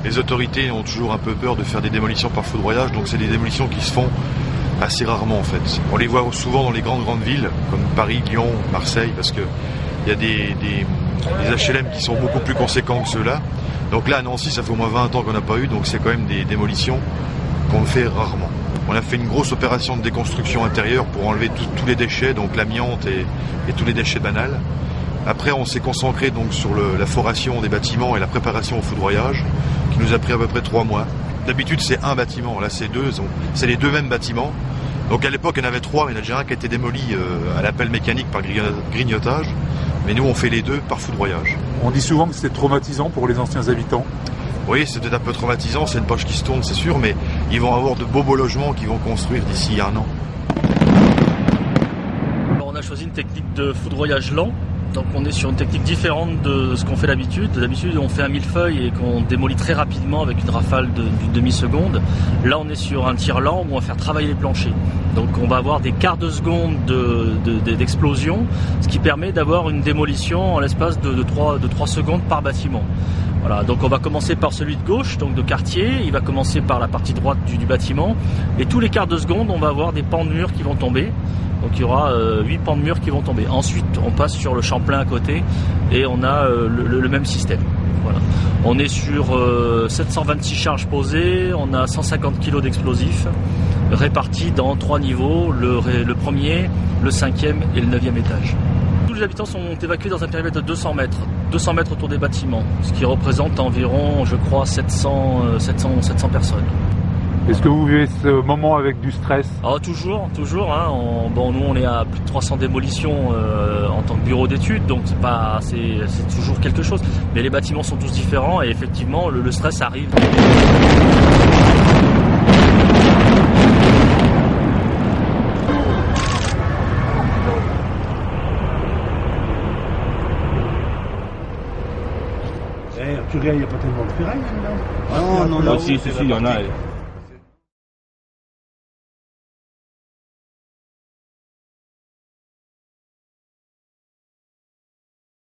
les autorités ont toujours un peu peur de faire des démolitions par foudroyage, donc c'est des démolitions qui se font assez rarement en fait. On les voit souvent dans les grandes villes, comme Paris, Lyon, Marseille, parce que il y a des HLM qui sont beaucoup plus conséquents que ceux-là. Donc là, à Nancy, ça fait au moins 20 ans qu'on n'a pas eu, donc c'est quand même des démolitions qu'on fait rarement. On a fait une grosse opération de déconstruction intérieure pour enlever tous les déchets, donc l'amiante et tous les déchets banals. Après, on s'est concentré donc sur la foration des bâtiments et la préparation au foudroyage, qui nous a pris à peu près 3 mois. D'habitude, c'est un bâtiment, là c'est deux, c'est les deux mêmes bâtiments. Donc à l'époque, il y en avait 3, mais il y en a déjà un qui a été démoli à l'appel mécanique par grignotage. Mais nous, on fait les deux par foudroyage. On dit souvent que c'est traumatisant pour les anciens habitants. Oui, c'est peut-être un peu traumatisant, c'est une poche qui se tourne, c'est sûr, mais ils vont avoir de beaux logements qu'ils vont construire d'ici 1 an. Alors, on a choisi une technique de foudroyage lent. Donc on est sur une technique différente de ce qu'on fait d'habitude. D'habitude on fait un millefeuille et qu'on démolit très rapidement avec une rafale d'une demi-seconde. Là on est sur un tir lent où on va faire travailler les planchers. Donc on va avoir des quarts de seconde d'explosion, ce qui permet d'avoir une démolition en l'espace de 3 secondes par bâtiment. Voilà, donc on va commencer par celui de gauche, donc de quartier, il va commencer par la partie droite du bâtiment, et tous les quarts de seconde on va avoir des pans de murs qui vont tomber. Donc il y aura 8 pans de murs qui vont tomber. Ensuite, on passe sur le champlain à côté et on a le même système. Voilà. On est sur 726 charges posées, on a 150 kg d'explosifs répartis dans 3 niveaux, le premier, le 5e et le 9e étage. Tous les habitants sont évacués dans un périmètre de 200 mètres. 200 mètres autour des bâtiments, ce qui représente environ, je crois, 700 personnes. Est-ce que vous vivez ce moment avec du stress? Toujours. Hein. Nous, on est à plus de 300 démolitions en tant que bureau d'études, donc c'est toujours quelque chose. Mais les bâtiments sont tous différents et effectivement, le stress arrive. Tu regardes, il n'y a pas tellement de ferraille là? Non, si, il y en a.